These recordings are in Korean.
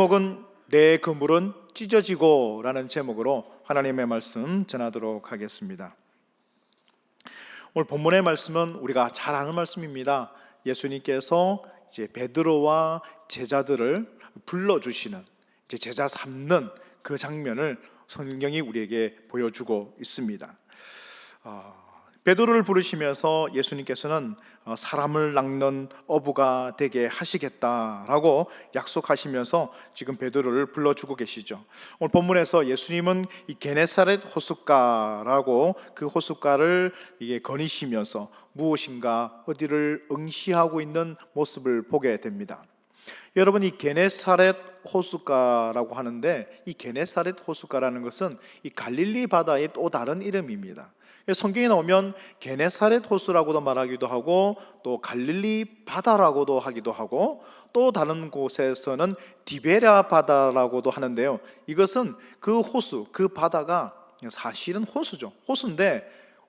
제목은 내 그물은 찢어지고 라는 제목으로 하나님의 말씀 전하도록 하겠습니다. 오늘 본문의 말씀은 우리가 잘 아는 말씀입니다. 예수님께서 이제 베드로와 제자들을 불러주시는, 이제 제자 삼는 그 장면을 성경이 우리에게 보여주고 있습니다. 베드로를 부르시면서 예수님께서는 사람을 낚는 어부가 되게 하시겠다라고 약속하시면서 지금 베드로를 불러주고 계시죠. 오늘 본문에서 예수님은 이 게네사렛 호숫가라고 그 호숫가를 이게 거니시면서 무엇인가 어디를 응시하고 있는 모습을 보게 됩니다. 여러분, 이 게네사렛 호숫가라고 하는데, 이 게네사렛 호숫가라는 것은 이 갈릴리 바다의 또 다른 이름입니다. 성경에 나오면 게네사렛 호수라고도 말하기도 하고, 또 갈릴리 바다라고도 하기도 하고, 또 다른 곳에서는 디베랴 바다라고도 하는데요, 이것은 그 호수, 그 바다가 사실은 호수죠. 호수인데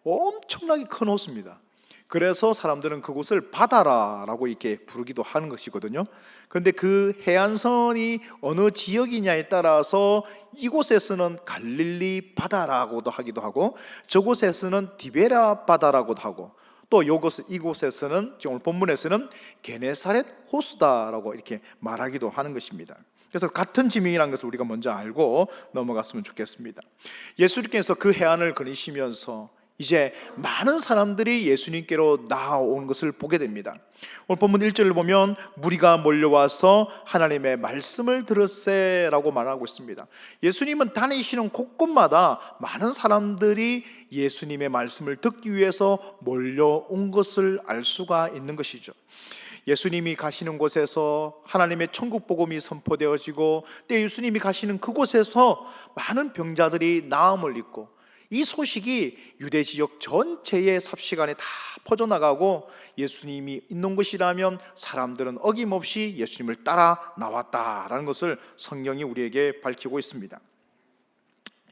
엄청나게 큰 호수입니다. 그래서 사람들은 그곳을 바다라고 이렇게 부르기도 하는 것이거든요. 그런데 그 해안선이 어느 지역이냐에 따라서 이곳에서는 갈릴리 바다라고도 하기도 하고, 저곳에서는 디베랴 바다라고도 하고, 또 이곳에서는 오늘 본문에서는 게네사렛 호수다라고 이렇게 말하기도 하는 것입니다. 그래서 같은 지명이라는 것을 우리가 먼저 알고 넘어갔으면 좋겠습니다. 예수님께서 그 해안을 거니시면서 이제 많은 사람들이 예수님께로 나아온 것을 보게 됩니다. 오늘 본문 1절을 보면 무리가 몰려와서 하나님의 말씀을 들었세라고 말하고 있습니다. 예수님은 다니시는 곳곳마다 많은 사람들이 예수님의 말씀을 듣기 위해서 몰려온 것을 알 수가 있는 것이죠. 예수님이 가시는 곳에서 하나님의 천국 복음이 선포되어지고, 또 예수님이 가시는 그곳에서 많은 병자들이 나음을 입고, 이 소식이 유대 지역 전체에 삽시간에 다 퍼져나가고, 예수님이 있는 곳이라면 사람들은 어김없이 예수님을 따라 나왔다라는 것을 성경이 우리에게 밝히고 있습니다.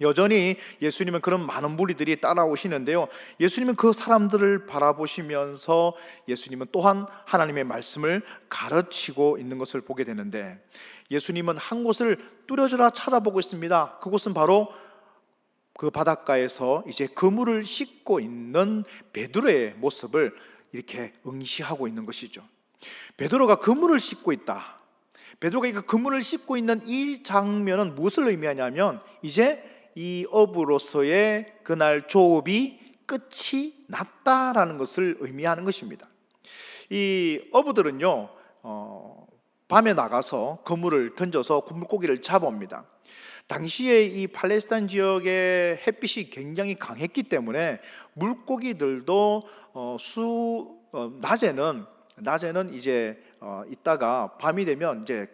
여전히 예수님은 그런 많은 무리들이 따라오시는데요, 예수님은 그 사람들을 바라보시면서 예수님은 또한 하나님의 말씀을 가르치고 있는 것을 보게 되는데, 예수님은 한 곳을 뚜렷이 찾아보고 있습니다. 그곳은 바로 그 바닷가에서 이제 그물을 씻고 있는 베드로의 모습을 이렇게 응시하고 있는 것이죠. 베드로가 그물을 씻고 있다. 베드로가 이 그물을 씻고 있는 이 장면은 무엇을 의미하냐면, 이제 이 어부로서의 그날 조업이 끝이 났다라는 것을 의미하는 것입니다. 이 어부들은요, 밤에 나가서 그물을 던져서 물고기를 잡아옵니다. 당시에 이 팔레스타인 지역의 햇빛이 굉장히 강했기 때문에 물고기들도 낮에는 이제 있다가 밤이 되면 이제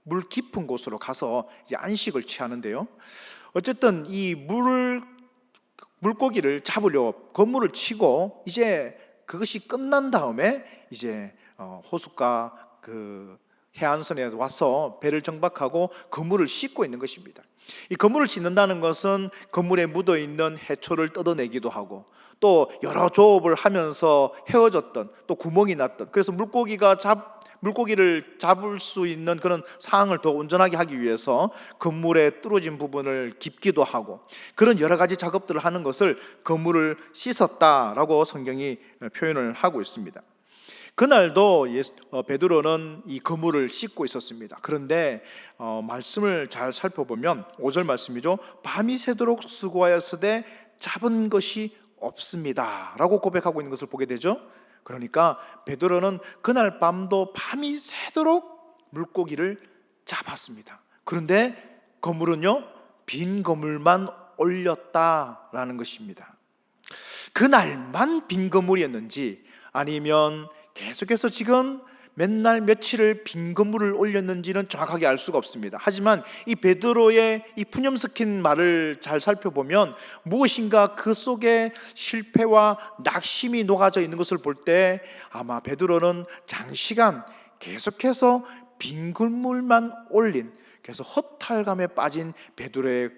물 깊은 곳으로 가서 이제 안식을 취하는데요, 어쨌든 이 물고기를 잡으려고 그물을 치고, 이제 그것이 끝난 다음에 이제 호숫가 그 해안선에 와서 배를 정박하고 그물을 씻고 있는 것입니다. 이 그물을 씻는다는 것은 그물에 묻어있는 해초를 뜯어내기도 하고, 또 여러 조업을 하면서 헤어졌던, 또 구멍이 났던, 그래서 물고기를 잡을 수 있는 그런 상황을 더 온전하게 하기 위해서 그물에 뚫어진 부분을 깁기도 하고, 그런 여러 가지 작업들을 하는 것을 그물을 씻었다라고 성경이 표현을 하고 있습니다. 그날도 베드로는 이 그물을 씻고 있었습니다. 그런데 말씀을 잘 살펴보면 5절 말씀이죠. 밤이 새도록 수고하였으되 잡은 것이 없습니다 라고 고백하고 있는 것을 보게 되죠. 그러니까 베드로는 그날 밤도 밤이 새도록 물고기를 잡았습니다. 그런데 그물은요, 빈 그물만 올렸다라는 것입니다. 그날만 빈 그물이었는지, 아니면 계속해서 지금 맨날 며칠을 빈 그물을 올렸는지는 정확하게 알 수가 없습니다. 하지만 이 베드로의 이 푸념 섞인 말을 잘 살펴보면 무엇인가 그 속에 실패와 낙심이 녹아져 있는 것을 볼 때, 아마 베드로는 장시간 계속해서 빈 그물만 올린, 그래서 허탈감에 빠진 베드로의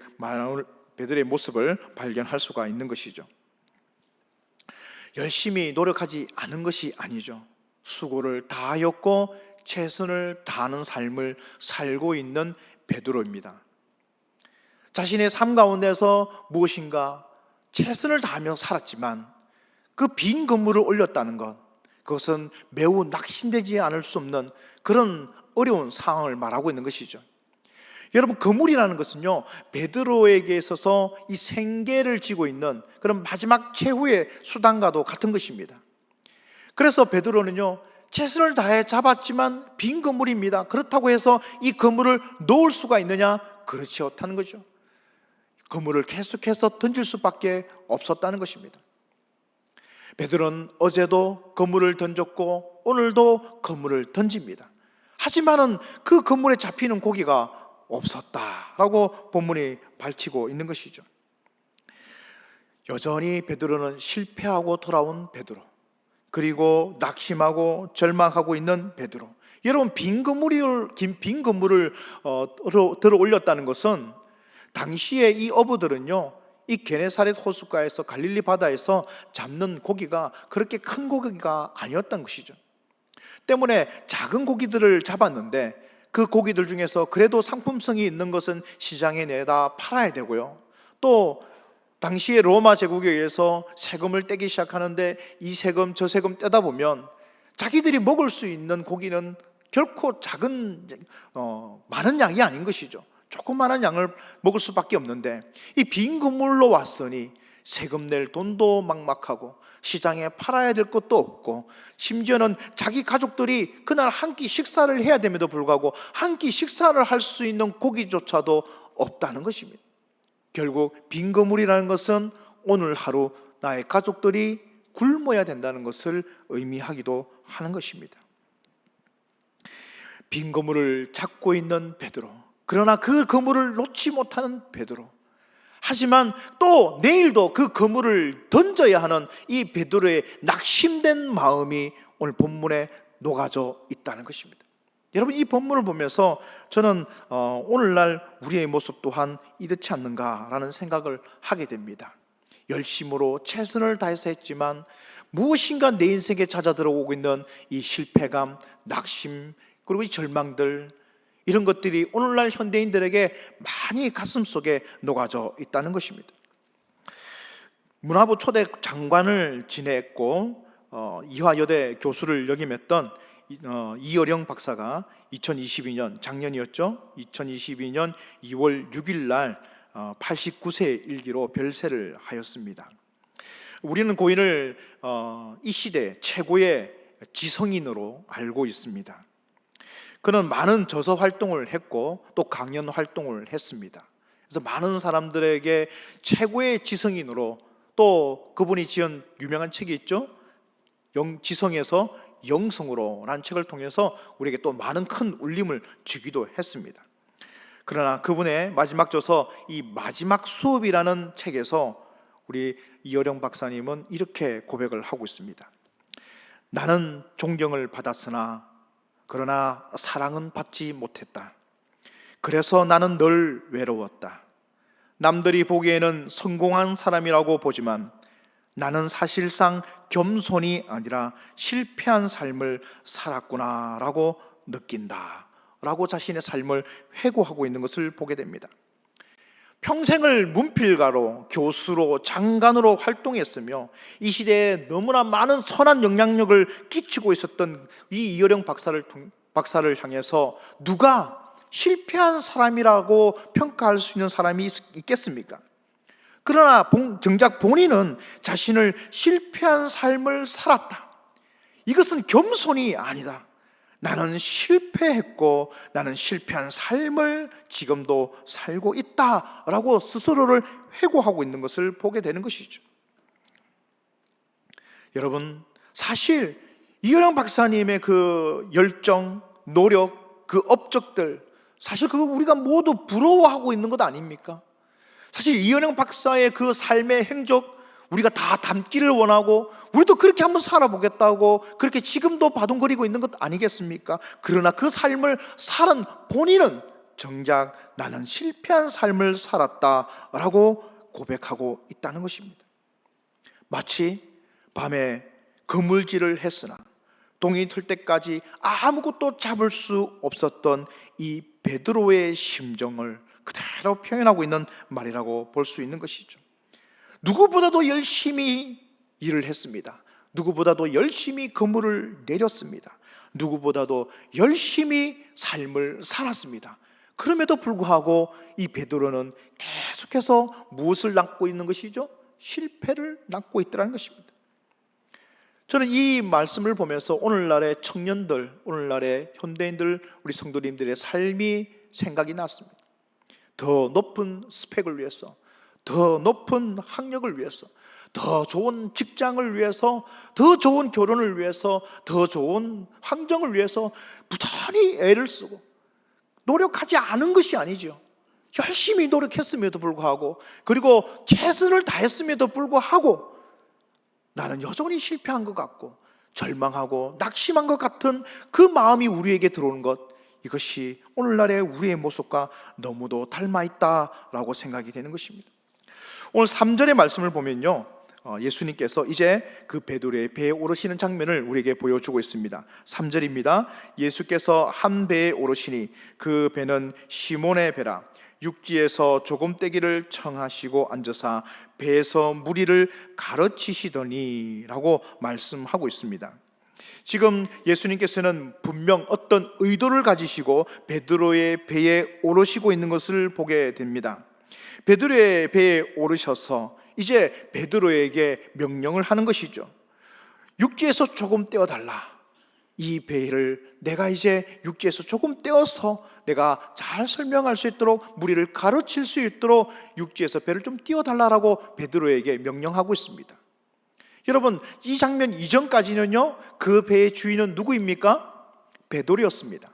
모습을 발견할 수가 있는 것이죠. 열심히 노력하지 않은 것이 아니죠. 수고를 다하였고 최선을 다하는 삶을 살고 있는 베드로입니다. 자신의 삶 가운데서 무엇인가 최선을 다하며 살았지만 그 빈 건물을 올렸다는 것, 그것은 매우 낙심되지 않을 수 없는 그런 어려운 상황을 말하고 있는 것이죠. 여러분, 건물이라는 것은요, 베드로에게 있어서 이 생계를 쥐고 있는 그런 마지막 최후의 수단과도 같은 것입니다. 그래서 베드로는요, 최선을 다해 잡았지만 빈 건물입니다. 그렇다고 해서 이 건물을 놓을 수가 있느냐? 그렇지 않다는 거죠. 건물을 계속해서 던질 수밖에 없었다는 것입니다. 베드로는 어제도 건물을 던졌고 오늘도 건물을 던집니다. 하지만은 그 건물에 잡히는 고기가 없었다라고 본문이 밝히고 있는 것이죠. 여전히 베드로는 실패하고 돌아온 베드로, 그리고 낙심하고 절망하고 있는 베드로. 여러분, 빈 건물을 들어 올렸다는 것은 당시에 이 어부들은요, 이 게네사렛 호숫가에서 갈릴리 바다에서 잡는 고기가 그렇게 큰 고기가 아니었던 것이죠. 때문에 작은 고기들을 잡았는데 그 고기들 중에서 그래도 상품성이 있는 것은 시장에 내다 팔아야 되고요, 또 당시에 로마 제국에 의해서 세금을 떼기 시작하는데 이 세금 저 세금 떼다 보면 자기들이 먹을 수 있는 고기는 결코 많은 양이 아닌 것이죠. 조그마한 양을 먹을 수밖에 없는데 이 빈 건물로 왔으니 세금 낼 돈도 막막하고 시장에 팔아야 될 것도 없고, 심지어는 자기 가족들이 그날 한 끼 식사를 해야 됨에도 불구하고 한 끼 식사를 할 수 있는 고기조차도 없다는 것입니다. 결국 빈 건물이라는 것은 오늘 하루 나의 가족들이 굶어야 된다는 것을 의미하기도 하는 것입니다. 빈 건물을 잡고 있는 베드로, 그러나 그 건물을 놓지 못하는 베드로, 하지만 또 내일도 그 건물을 던져야 하는 이 베드로의 낙심된 마음이 오늘 본문에 녹아져 있다는 것입니다. 여러분, 이 본문을 보면서 저는 오늘날 우리의 모습 또한 이렇지 않는가라는 생각을 하게 됩니다. 열심으로 최선을 다해서 했지만 무엇인가 내 인생에 찾아 들어오고 있는 이 실패감, 낙심, 그리고 이 절망들, 이런 것들이 오늘날 현대인들에게 많이 가슴속에 녹아져 있다는 것입니다. 문화부 초대 장관을 지냈고 이화여대 교수를 역임했던 이어령 박사가 2022년, 작년이었죠, 2022년 2월 6일 날 89세 일기로 별세를 하였습니다. 우리는 고인을 이 시대 최고의 지성인으로 알고 있습니다. 그는 많은 저서 활동을 했고 또 강연 활동을 했습니다. 그래서 많은 사람들에게 최고의 지성인으로, 또 그분이 지은 유명한 책이 있죠, 지성에서 영성으로 라는 책을 통해서 우리에게 또 많은 큰 울림을 주기도 했습니다. 그러나 그분의 마지막 저서 이 마지막 수업이라는 책에서 우리 이어령 박사님은 이렇게 고백을 하고 있습니다. 나는 존경을 받았으나 그러나 사랑은 받지 못했다. 그래서 나는 늘 외로웠다. 남들이 보기에는 성공한 사람이라고 보지만 나는 사실상 겸손이 아니라 실패한 삶을 살았구나라고 느낀다 라고 자신의 삶을 회고하고 있는 것을 보게 됩니다. 평생을 문필가로, 교수로, 장관으로 활동했으며 이 시대에 너무나 많은 선한 영향력을 끼치고 있었던 이 이어령 박사를 향해서 누가 실패한 사람이라고 평가할 수 있는 사람이 있겠습니까? 그러나 정작 본인은 자신을 실패한 삶을 살았다. 이것은 겸손이 아니다. 나는 실패했고 나는 실패한 삶을 지금도 살고 있다라고 스스로를 회고하고 있는 것을 보게 되는 것이죠. 여러분, 사실 이어령 박사님의 그 열정, 노력, 그 업적들, 사실 그거 우리가 모두 부러워하고 있는 것 아닙니까? 사실 이어령 박사의 그 삶의 행적 우리가 다 담기를 원하고 우리도 그렇게 한번 살아보겠다고 그렇게 지금도 바둥거리고 있는 것 아니겠습니까? 그러나 그 삶을 살은 본인은 정작 나는 실패한 삶을 살았다라고 고백하고 있다는 것입니다. 마치 밤에 그물질을 했으나 동이 틀 때까지 아무것도 잡을 수 없었던 이 베드로의 심정을 그대로 표현하고 있는 말이라고 볼 수 있는 것이죠. 누구보다도 열심히 일을 했습니다. 누구보다도 열심히 그물을 내렸습니다. 누구보다도 열심히 삶을 살았습니다. 그럼에도 불구하고 이 베드로는 계속해서 무엇을 낳고 있는 것이죠? 실패를 낳고 있더라는 것입니다. 저는 이 말씀을 보면서 오늘날의 청년들, 오늘날의 현대인들, 우리 성도님들의 삶이 생각이 났습니다. 더 높은 스펙을 위해서, 더 높은 학력을 위해서, 더 좋은 직장을 위해서, 더 좋은 결혼을 위해서, 더 좋은 환경을 위해서 부단히 애를 쓰고 노력하지 않은 것이 아니죠. 열심히 노력했음에도 불구하고, 그리고 최선을 다했음에도 불구하고 나는 여전히 실패한 것 같고 절망하고 낙심한 것 같은 그 마음이 우리에게 들어오는 것, 이것이 오늘날의 우리의 모습과 너무도 닮아 있다라고 생각이 되는 것입니다. 오늘 3절의 말씀을 보면요, 예수님께서 이제 그 베드로의 배에 오르시는 장면을 우리에게 보여주고 있습니다. 3절입니다. 예수께서 한 배에 오르시니 그 배는 시몬의 배라. 육지에서 조금 떼기를 청하시고 앉으사 배에서 무리를 가르치시더니 라고 말씀하고 있습니다. 지금 예수님께서는 분명 어떤 의도를 가지시고 베드로의 배에 오르시고 있는 것을 보게 됩니다. 베드로의 배에 오르셔서 이제 베드로에게 명령을 하는 것이죠. 육지에서 조금 떼어달라. 이 배를 내가 이제 육지에서 조금 떼어서 내가 잘 설명할 수 있도록, 무리를 가르칠 수 있도록 육지에서 배를 좀 띄워달라고 베드로에게 명령하고 있습니다. 여러분, 이 장면 이전까지는요, 그 배의 주인은 누구입니까? 베드로였습니다.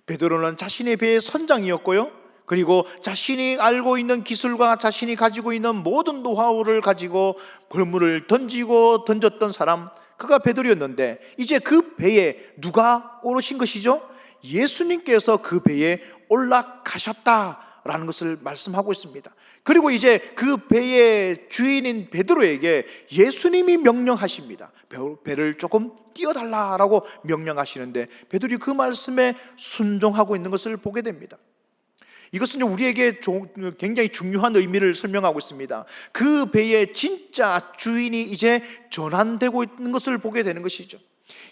베드로는 자신의 배의 선장이었고요, 그리고 자신이 알고 있는 기술과 자신이 가지고 있는 모든 노하우를 가지고 그물을 던지고 던졌던 사람, 그가 베드로였는데 이제 그 배에 누가 오르신 것이죠? 예수님께서 그 배에 올라가셨다라는 것을 말씀하고 있습니다. 그리고 이제 그 배의 주인인 베드로에게 예수님이 명령하십니다. 배를 조금 띄워달라라고 명령하시는데 베드로이 그 말씀에 순종하고 있는 것을 보게 됩니다. 이것은 우리에게 굉장히 중요한 의미를 설명하고 있습니다. 그 배의 진짜 주인이 이제 전환되고 있는 것을 보게 되는 것이죠.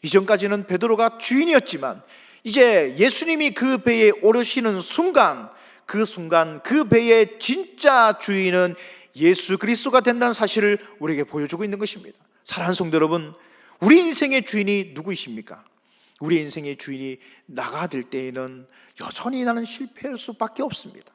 이전까지는 베드로가 주인이었지만 이제 예수님이 그 배에 오르시는 순간, 그 순간 그 배의 진짜 주인은 예수 그리스도가 된다는 사실을 우리에게 보여주고 있는 것입니다. 사랑하는 성도 여러분, 우리 인생의 주인이 누구이십니까? 우리 인생의 주인이 나가 될 때에는 여전히 나는 실패할 수밖에 없습니다.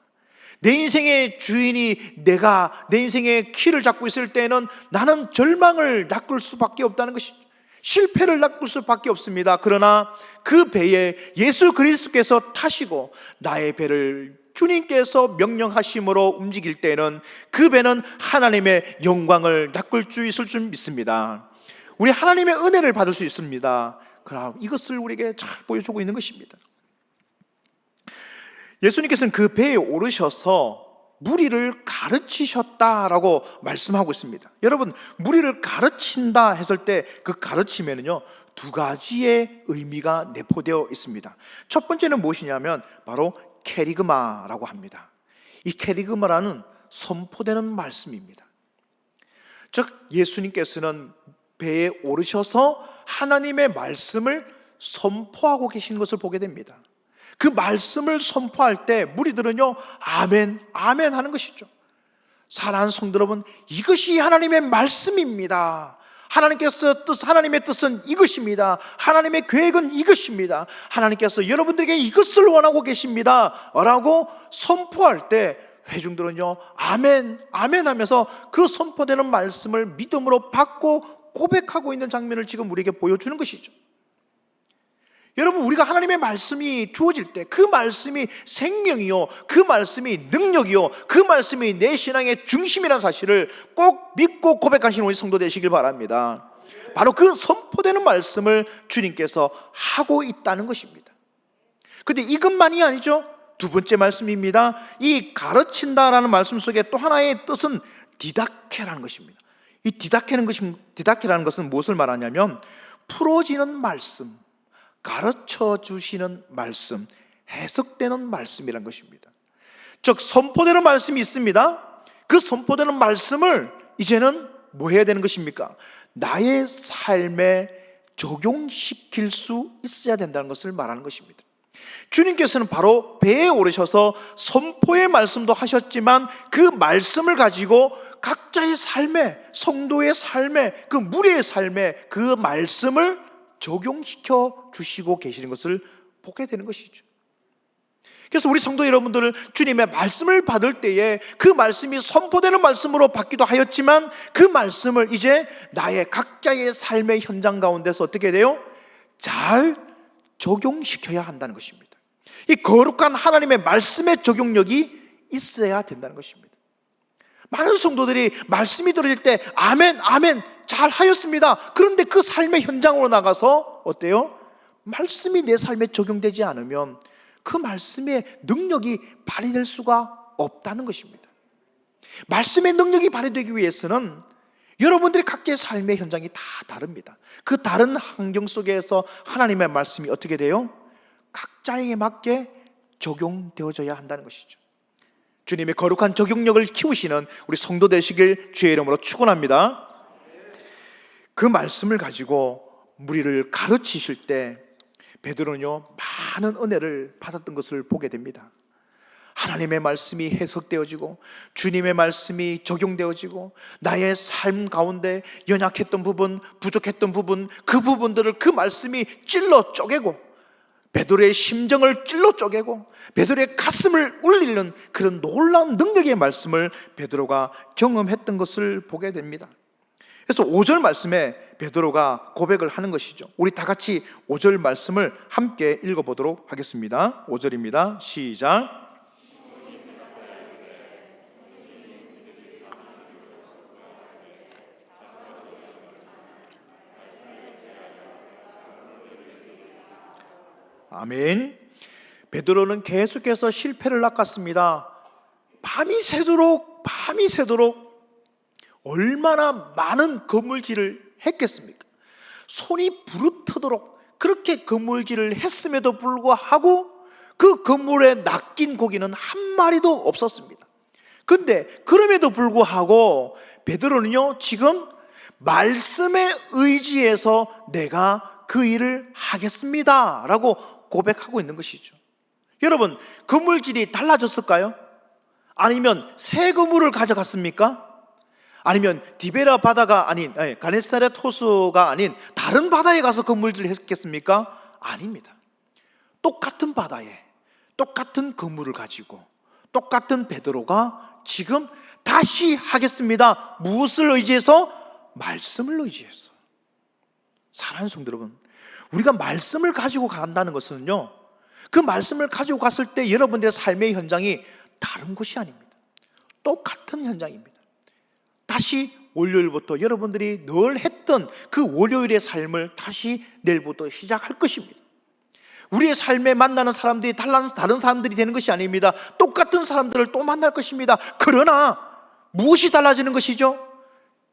내 인생의 주인이 내가 내 인생의 키를 잡고 있을 때에는 나는 절망을 낚을 수밖에 없다는 것이죠. 실패를 낚을 수밖에 없습니다. 그러나 그 배에 예수 그리스도께서 타시고 나의 배를 주님께서 명령하심으로 움직일 때에는 그 배는 하나님의 영광을 낚을 수 있을 줄 믿습니다. 우리 하나님의 은혜를 받을 수 있습니다. 그럼 이것을 우리에게 잘 보여주고 있는 것입니다. 예수님께서는 그 배에 오르셔서 무리를 가르치셨다라고 말씀하고 있습니다. 여러분, 무리를 가르친다 했을 때 그 가르치면은요, 두 가지의 의미가 내포되어 있습니다. 첫 번째는 무엇이냐면 바로 캐리그마라고 합니다. 이 캐리그마라는 선포되는 말씀입니다. 즉 예수님께서는 배에 오르셔서 하나님의 말씀을 선포하고 계신 것을 보게 됩니다. 그 말씀을 선포할 때 무리들은요, 아멘, 아멘 하는 것이죠. 사랑하는 성도 여러분, 이것이 하나님의 말씀입니다. 하나님의 뜻은 이것입니다. 하나님의 계획은 이것입니다. 하나님께서 여러분들에게 이것을 원하고 계십니다 라고 선포할 때 회중들은요, 아멘, 아멘 하면서 그 선포되는 말씀을 믿음으로 받고 고백하고 있는 장면을 지금 우리에게 보여주는 것이죠. 여러분, 우리가 하나님의 말씀이 주어질 때 그 말씀이 생명이요, 그 말씀이 능력이요, 그 말씀이 내 신앙의 중심이라는 사실을 꼭 믿고 고백하시는 우리 성도 되시길 바랍니다. 바로 그 선포되는 말씀을 주님께서 하고 있다는 것입니다. 그런데 이것만이 아니죠. 두 번째 말씀입니다. 이 가르친다라는 말씀 속에 또 하나의 뜻은 디다케라는 것입니다. 이 디다케라는 것은 무엇을 말하냐면 풀어지는 말씀, 가르쳐 주시는 말씀, 해석되는 말씀이란 것입니다. 즉 선포되는 말씀이 있습니다. 그 선포되는 말씀을 이제는 뭐 해야 되는 것입니까? 나의 삶에 적용시킬 수 있어야 된다는 것을 말하는 것입니다. 주님께서는 바로 배에 오르셔서 선포의 말씀도 하셨지만 그 말씀을 가지고 각자의 삶에, 성도의 삶에, 그 무리의 삶에 그 말씀을 적용시켜 주시고 계시는 것을 보게 되는 것이죠. 그래서 우리 성도 여러분들은 주님의 말씀을 받을 때에 그 말씀이 선포되는 말씀으로 받기도 하였지만 그 말씀을 이제 나의 각자의 삶의 현장 가운데서 어떻게 돼요? 잘 적용시켜야 한다는 것입니다. 이 거룩한 하나님의 말씀의 적용력이 있어야 된다는 것입니다. 많은 성도들이 말씀이 들어질 때 아멘, 아멘 잘 하였습니다. 그런데 그 삶의 현장으로 나가서 어때요? 말씀이 내 삶에 적용되지 않으면 그 말씀의 능력이 발휘될 수가 없다는 것입니다. 말씀의 능력이 발휘되기 위해서는 여러분들이 각자의 삶의 현장이 다 다릅니다. 그 다른 환경 속에서 하나님의 말씀이 어떻게 돼요? 각자에게 맞게 적용되어져야 한다는 것이죠. 주님의 거룩한 적용력을 키우시는 우리 성도 되시길 주의 이름으로 축원합니다. 그 말씀을 가지고 무리를 가르치실 때 베드로는요 많은 은혜를 받았던 것을 보게 됩니다. 하나님의 말씀이 해석되어지고 주님의 말씀이 적용되어지고 나의 삶 가운데 연약했던 부분, 부족했던 부분, 그 부분들을 그 말씀이 찔러 쪼개고 베드로의 심정을 찔러 쪼개고 베드로의 가슴을 울리는 그런 놀라운 능력의 말씀을 베드로가 경험했던 것을 보게 됩니다. 그래서 5절 말씀에 베드로가 고백을 하는 것이죠. 우리 다 같이 5절 말씀을 함께 읽어보도록 하겠습니다. 5절입니다. 시작. 아멘. 베드로는 계속해서 실패를 낚았습니다. 밤이 새도록 얼마나 많은 그물질을 했겠습니까? 손이 부르트도록 그렇게 그물질을 했음에도 불구하고 그 그물에 낚인 고기는 한 마리도 없었습니다. 근데 그럼에도 불구하고 베드로는요 지금 말씀에 의지해서 내가 그 일을 하겠습니다 라고 고백하고 있는 것이죠. 여러분, 그물질이 달라졌을까요? 아니면 새 그물을 가져갔습니까? 아니면 디베라 바다가 아닌 가네사렛 호수가 아닌 다른 바다에 가서 그물질을 했겠습니까? 아닙니다. 똑같은 바다에 똑같은 그물을 가지고 똑같은 베드로가 지금 다시 하겠습니다. 무엇을 의지해서? 말씀을 의지해서. 사랑하는 성도 여러분, 우리가 말씀을 가지고 간다는 것은요 그 말씀을 가지고 갔을 때 여러분들의 삶의 현장이 다른 것이 아닙니다. 똑같은 현장입니다. 다시 월요일부터 여러분들이 늘 했던 그 월요일의 삶을 다시 내일부터 시작할 것입니다. 우리의 삶에 만나는 사람들이 다른 사람들이 되는 것이 아닙니다. 똑같은 사람들을 또 만날 것입니다. 그러나 무엇이 달라지는 것이죠?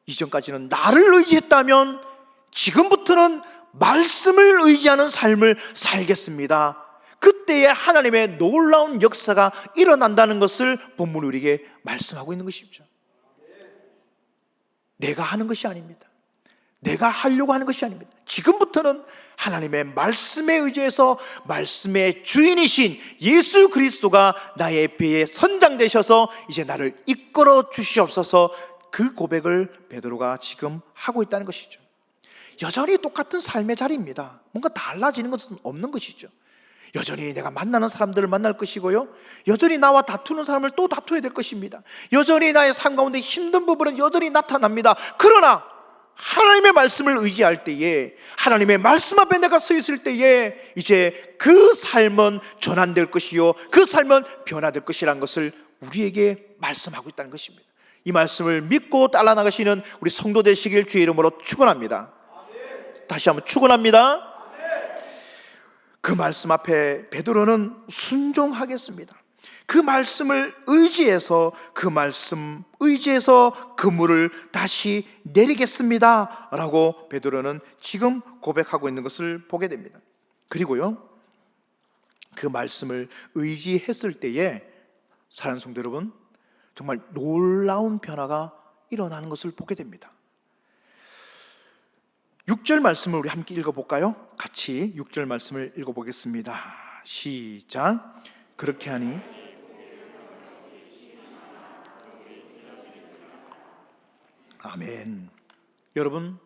이전까지는 나를 의지했다면 지금부터는 말씀을 의지하는 삶을 살겠습니다. 그때에 하나님의 놀라운 역사가 일어난다는 것을 본문이 우리에게 말씀하고 있는 것이죠. 내가 하는 것이 아닙니다. 내가 하려고 하는 것이 아닙니다. 지금부터는 하나님의 말씀에 의지해서 말씀의 주인이신 예수 그리스도가 나의 배에 선장 되셔서 이제 나를 이끌어 주시옵소서, 그 고백을 베드로가 지금 하고 있다는 것이죠. 여전히 똑같은 삶의 자리입니다. 뭔가 달라지는 것은 없는 것이죠. 여전히 내가 만나는 사람들을 만날 것이고요, 여전히 나와 다투는 사람을 또 다투어야 될 것입니다. 여전히 나의 삶 가운데 힘든 부분은 여전히 나타납니다. 그러나 하나님의 말씀을 의지할 때에, 하나님의 말씀 앞에 내가 서 있을 때에 이제 그 삶은 전환될 것이요 그 삶은 변화될 것이라는 것을 우리에게 말씀하고 있다는 것입니다. 이 말씀을 믿고 따라 나가시는 우리 성도 되시길 주의 이름으로 축원합니다. 다시 한번 축원합니다. 그 말씀 앞에 베드로는 순종하겠습니다. 그 말씀을 의지해서 의지해서 그물을 다시 내리겠습니다 라고 베드로는 지금 고백하고 있는 것을 보게 됩니다. 그리고요, 그 말씀을 의지했을 때에 사랑하는 성도 여러분, 정말 놀라운 변화가 일어나는 것을 보게 됩니다. 6절 말씀을 우리 함께 읽어볼까요? 같이 6절 말씀을 읽어보겠습니다. 시작. 그렇게 하니 아멘. 여러분,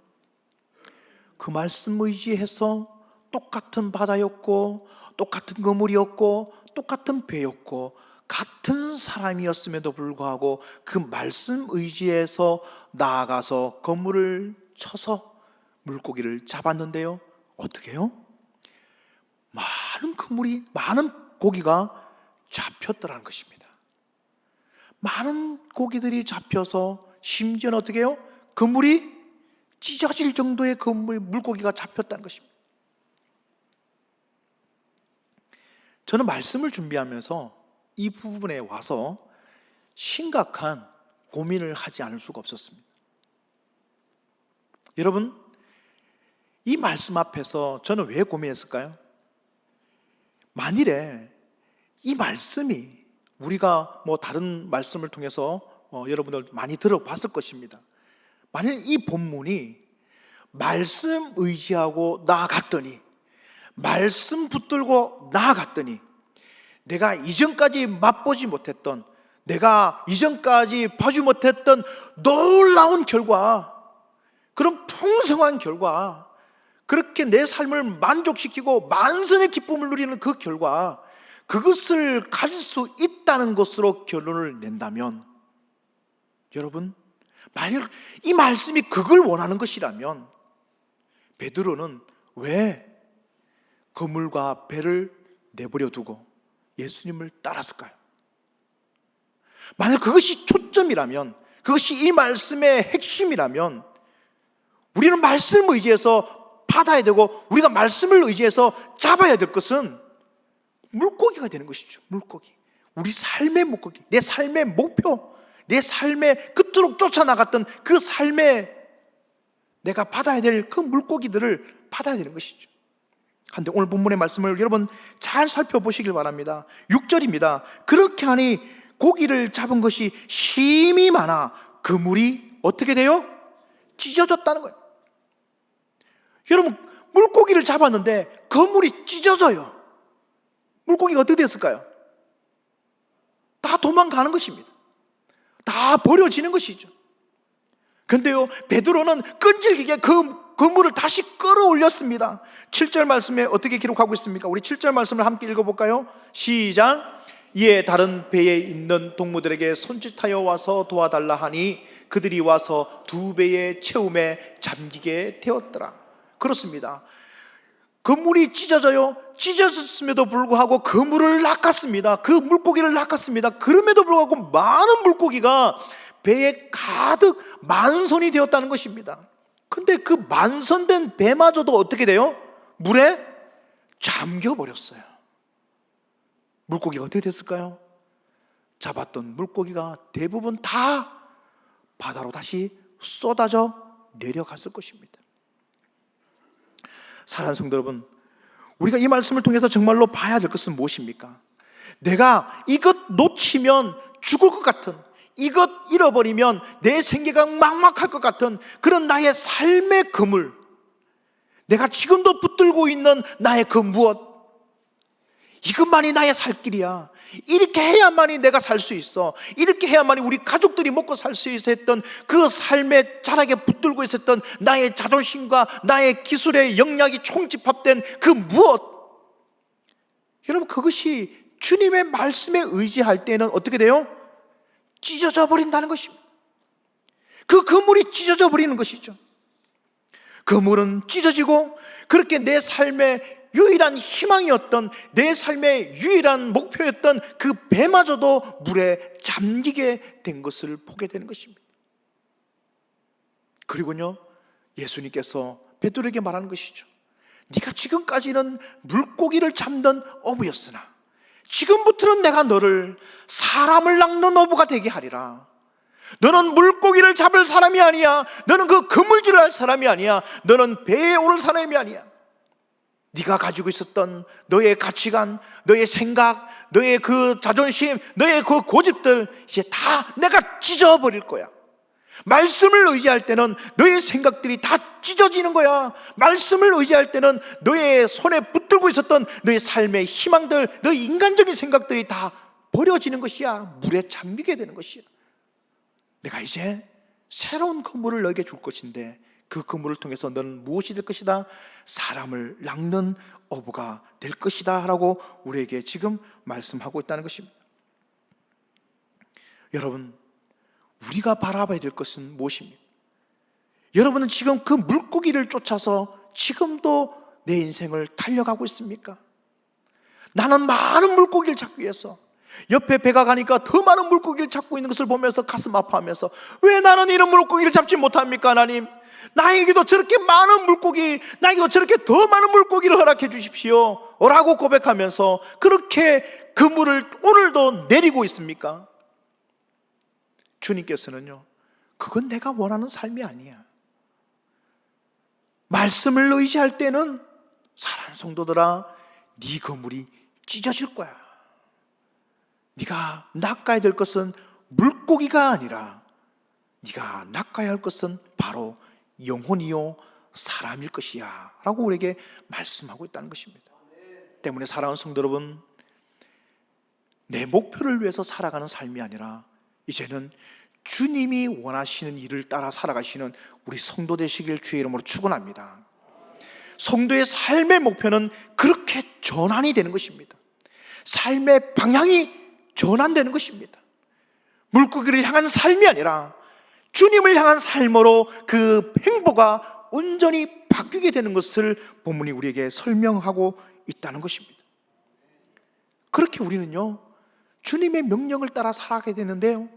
그 말씀 의지해서 똑같은 바다였고 똑같은 그물이었고 똑같은 배였고 같은 사람이었음에도 불구하고 그 말씀 의지해서 나아가서 그물을 쳐서 물고기를 잡았는데요, 어떻게 해요? 많은 고기가 잡혔더라는 것입니다. 많은 고기들이 잡혀서 심지어는 어떻게 해요? 그물이 찢어질 정도의 물고기가 잡혔다는 것입니다. 저는 말씀을 준비하면서 이 부분에 와서 심각한 고민을 하지 않을 수가 없었습니다. 여러분, 이 말씀 앞에서 저는 왜 고민했을까요? 만일에 이 말씀이 우리가 다른 말씀을 통해서 여러분들 많이 들어봤을 것입니다. 만일 이 본문이 말씀 의지하고 나아갔더니, 말씀 붙들고 나아갔더니 내가 이전까지 맛보지 못했던, 내가 이전까지 봐지 못했던 놀라운 결과, 그런 풍성한 결과, 그렇게 내 삶을 만족시키고 만선의 기쁨을 누리는 그 결과, 그것을 가질 수 있다는 것으로 결론을 낸다면, 여러분, 만약 이 말씀이 그걸 원하는 것이라면 베드로는 왜 그물과 배를 내버려 두고 예수님을 따랐을까요? 만약 그것이 초점이라면, 그것이 이 말씀의 핵심이라면, 우리는 말씀을 의지해서 받아야 되고 우리가 말씀을 의지해서 잡아야 될 것은 물고기가 되는 것이죠. 물고기, 우리 삶의 물고기, 내 삶의 목표, 내 삶의 그토록 쫓아나갔던 그 삶에 내가 받아야 될 그 물고기들을 받아야 되는 것이죠. 그런데 오늘 본문의 말씀을 여러분 잘 살펴보시길 바랍니다. 6절입니다. 그렇게 하니 고기를 잡은 것이 심히 많아 그물이 어떻게 돼요? 찢어졌다는 거예요. 여러분, 물고기를 잡았는데 그물이 찢어져요. 물고기가 어떻게 됐을까요? 다 도망가는 것입니다. 다 버려지는 것이죠. 그런데요, 베드로는 끈질기게 그물을 다시 끌어올렸습니다. 7절 말씀에 어떻게 기록하고 있습니까? 우리 7절 말씀을 함께 읽어볼까요? 시작. 이에 다른 배에 있는 동무들에게 손짓하여 와서 도와달라 하니 그들이 와서 2배의 채움에 잠기게 되었더라. 그렇습니다. 그물이 찢어져요. 찢어졌음에도 불구하고 그물을 낚았습니다. 그 물고기를 낚았습니다. 그럼에도 불구하고 많은 물고기가 배에 가득 만선이 되었다는 것입니다. 근데 그 만선된 배마저도 어떻게 돼요? 물에 잠겨버렸어요. 물고기가 어떻게 됐을까요? 잡았던 물고기가 대부분 다 바다로 다시 쏟아져 내려갔을 것입니다. 사랑하는 성도 여러분, 우리가 이 말씀을 통해서 정말로 봐야 될 것은 무엇입니까? 내가 이것 놓치면 죽을 것 같은, 이것 잃어버리면 내 생계가 막막할 것 같은 그런 나의 삶의 그물, 내가 지금도 붙들고 있는 나의 그 무엇, 이것만이 나의 살 길이야. 이렇게 해야만이 내가 살 수 있어. 이렇게 해야만이 우리 가족들이 먹고 살 수 있어 했던 그 삶의 자락에 붙들고 있었던 나의 자존심과 나의 기술의 영역이 총집합된 그 무엇, 여러분, 그것이 주님의 말씀에 의지할 때는 어떻게 돼요? 찢어져 버린다는 것입니다. 그 그물이 찢어져 버리는 것이죠. 그물은 찢어지고 그렇게 내 삶의 유일한 희망이었던, 내 삶의 유일한 목표였던 그 배마저도 물에 잠기게 된 것을 보게 되는 것입니다. 그리고요, 예수님께서 베드로에게 말하는 것이죠. 네가 지금까지는 물고기를 잡는 어부였으나 지금부터는 내가 너를 사람을 낚는 어부가 되게 하리라. 너는 물고기를 잡을 사람이 아니야. 너는 그 그물질을 할 사람이 아니야. 너는 배에 오를 사람이 아니야. 네가 가지고 있었던 너의 가치관, 너의 생각, 너의 그 자존심, 너의 그 고집들 이제 다 내가 찢어버릴 거야. 말씀을 의지할 때는 너의 생각들이 다 찢어지는 거야. 말씀을 의지할 때는 너의 손에 붙들고 있었던 너의 삶의 희망들, 너의 인간적인 생각들이 다 버려지는 것이야. 물에 잠기게 되는 것이야. 내가 이제 새로운 그물을 너에게 줄 것인데 그 그물을 통해서 너는 무엇이 될 것이다? 사람을 낚는 어부가 될 것이다 라고 우리에게 지금 말씀하고 있다는 것입니다. 여러분, 우리가 바라봐야 될 것은 무엇입니까? 여러분은 지금 그 물고기를 쫓아서 지금도 내 인생을 달려가고 있습니까? 나는 많은 물고기를 잡기 위해서 옆에 배가 가니까 더 많은 물고기를 잡고 있는 것을 보면서 가슴 아파하면서 왜 나는 이런 물고기를 잡지 못합니까? 하나님, 나에게도 저렇게 많은 물고기, 나에게도 저렇게 더 많은 물고기를 허락해 주십시오 라고 고백하면서 그렇게 그물을 오늘도 내리고 있습니까? 주님께서는요, 그건 내가 원하는 삶이 아니야. 말씀을 의지할 때는 사랑하는 성도들아, 네 그물이 찢어질 거야. 네가 낚아야 될 것은 물고기가 아니라 네가 낚아야 할 것은 바로 영혼이요 사람일 것이야 라고 우리에게 말씀하고 있다는 것입니다. 때문에 사랑하는 성도 여러분, 내 목표를 위해서 살아가는 삶이 아니라 이제는 주님이 원하시는 일을 따라 살아가시는 우리 성도 되시길 주의 이름으로 축원합니다. 성도의 삶의 목표는 그렇게 전환이 되는 것입니다. 삶의 방향이 전환되는 것입니다. 물고기를 향한 삶이 아니라 주님을 향한 삶으로 그 행보가 온전히 바뀌게 되는 것을 본문이 우리에게 설명하고 있다는 것입니다. 그렇게 우리는요, 주님의 명령을 따라 살아가게 되는데요,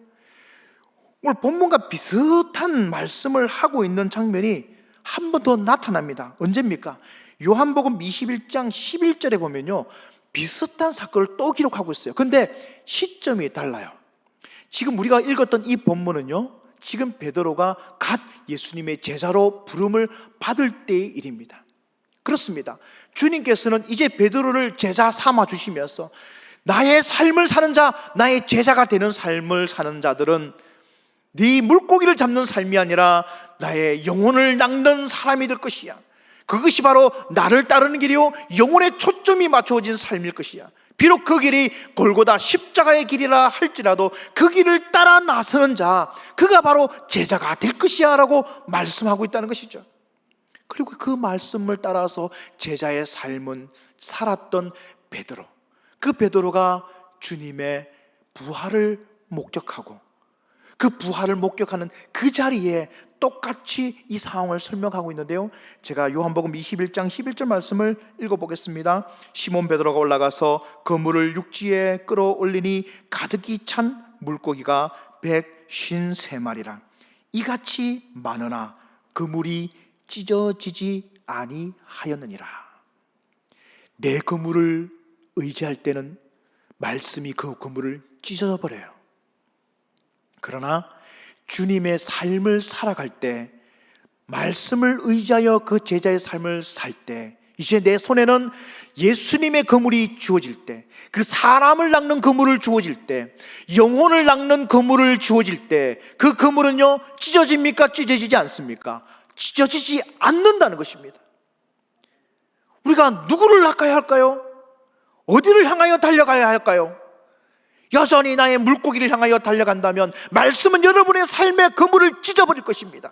오늘 본문과 비슷한 말씀을 하고 있는 장면이 한 번 더 나타납니다. 언제입니까? 요한복음 21장 11절에 보면요, 비슷한 사건을 또 기록하고 있어요. 근데 시점이 달라요. 지금 우리가 읽었던 이 본문은요, 지금 베드로가 갓 예수님의 제자로 부름을 받을 때의 일입니다. 그렇습니다. 주님께서는 이제 베드로를 제자 삼아 주시면서 나의 삶을 사는 자, 나의 제자가 되는 삶을 사는 자들은 네 물고기를 잡는 삶이 아니라 나의 영혼을 낚는 사람이 될 것이야. 그것이 바로 나를 따르는 길이요 영혼의 초점이 맞춰진 삶일 것이야. 비록 그 길이 골고다 십자가의 길이라 할지라도 그 길을 따라 나서는 자, 그가 바로 제자가 될 것이야 라고 말씀하고 있다는 것이죠. 그리고 그 말씀을 따라서 제자의 삶은 살았던 베드로, 그 베드로가 주님의 부활을 목격하고 그 부활을 목격하는 그 자리에 똑같이 이 상황을 설명하고 있는데요, 제가 요한복음 21장 11절 말씀을 읽어보겠습니다. 시몬 베드로가 올라가서 그물을 육지에 끌어올리니 가득히 찬 물고기가 153마리라. 이같이 많으나 그물이 찢어지지 아니하였느니라. 내 그물을 의지할 때는 말씀이 그 그물을 찢어버려요. 그러나 주님의 삶을 살아갈 때, 말씀을 의지하여 그 제자의 삶을 살 때, 이제 내 손에는 예수님의 그물이 주어질 때, 그 사람을 낚는 그물을 주어질 때, 영혼을 낚는 그물을 주어질 때, 그 그물은요 찢어집니까? 찢어지지 않습니까? 찢어지지 않는다는 것입니다. 우리가 누구를 낚아야 할까요? 어디를 향하여 달려가야 할까요? 여전히 나의 물고기를 향하여 달려간다면 말씀은 여러분의 삶의 그물을 찢어버릴 것입니다.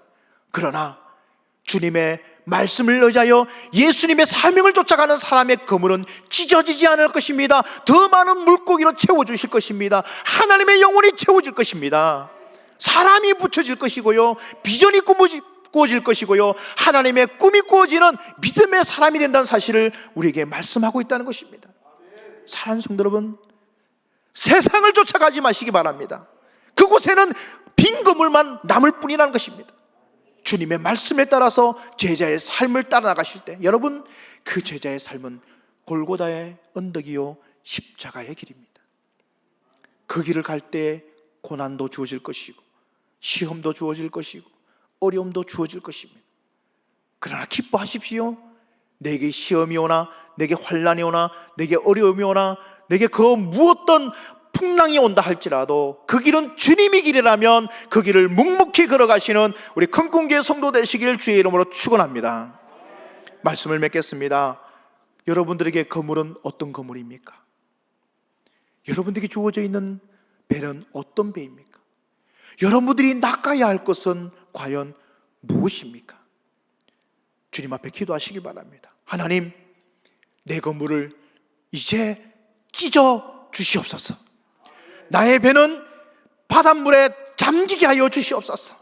그러나 주님의 말씀을 의지하여 예수님의 사명을 쫓아가는 사람의 그물은 찢어지지 않을 것입니다. 더 많은 물고기로 채워주실 것입니다. 하나님의 영혼이 채워질 것입니다. 사람이 붙여질 것이고요, 비전이 꾸어질 것이고요, 하나님의 꿈이 꾸어지는 믿음의 사람이 된다는 사실을 우리에게 말씀하고 있다는 것입니다. 사랑하는 성도 여러분, 세상을 쫓아가지 마시기 바랍니다. 그곳에는 빈 그물만 남을 뿐이라는 것입니다. 주님의 말씀에 따라서 제자의 삶을 따라 나가실 때, 여러분 그 제자의 삶은 골고다의 언덕이요 십자가의 길입니다. 그 길을 갈 때 고난도 주어질 것이고 시험도 주어질 것이고 어려움도 주어질 것입니다. 그러나 기뻐하십시오. 내게 시험이 오나 내게 환난이 오나 내게 어려움이 오나 내게 그 무엇든 풍랑이 온다 할지라도 그 길은 주님의 길이라면 그 길을 묵묵히 걸어가시는 우리 큰꿈교회 성도 되시길 주의 이름으로 축원합니다. 말씀을 맺겠습니다. 여러분들에게 거물은 어떤 거물입니까? 여러분들에게 주어져 있는 배는 어떤 배입니까? 여러분들이 낚아야 할 것은 과연 무엇입니까? 주님 앞에 기도하시기 바랍니다. 하나님, 내 거물을 이제 찢어 주시옵소서. 나의 배는 바닷물에 잠기게 하여 주시옵소서.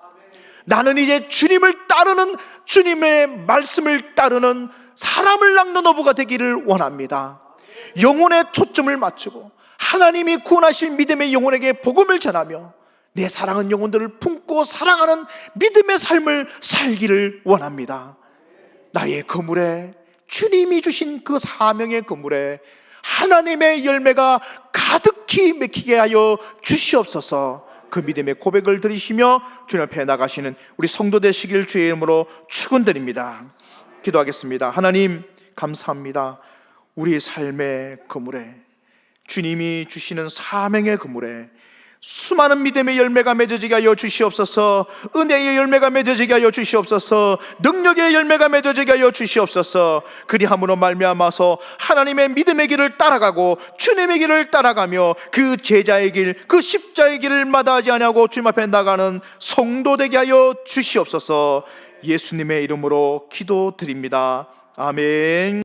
나는 이제 주님을 따르는, 주님의 말씀을 따르는 사람을 낚는 어부가 되기를 원합니다. 영혼에 초점을 맞추고 하나님이 구원하실 믿음의 영혼에게 복음을 전하며 내 사랑하는 영혼들을 품고 사랑하는 믿음의 삶을 살기를 원합니다. 나의 거물에, 주님이 주신 그 사명의 거물에 하나님의 열매가 가득히 맺히게 하여 주시옵소서. 그 믿음의 고백을 드리시며 주님 앞에 나가시는 우리 성도 되시길 주의 이름으로 축원드립니다. 기도하겠습니다. 하나님, 감사합니다. 우리의 삶의 거물에, 주님이 주시는 사명의 거물에 수많은 믿음의 열매가 맺어지게 하여 주시옵소서. 은혜의 열매가 맺어지게 하여 주시옵소서. 능력의 열매가 맺어지게 하여 주시옵소서. 그리함으로 말미암아서 하나님의 믿음의 길을 따라가고 주님의 길을 따라가며 그 제자의 길, 그 십자의 길을 마다하지 아니하고 주님 앞에 나가는 성도 되게 하여 주시옵소서. 예수님의 이름으로 기도드립니다. 아멘.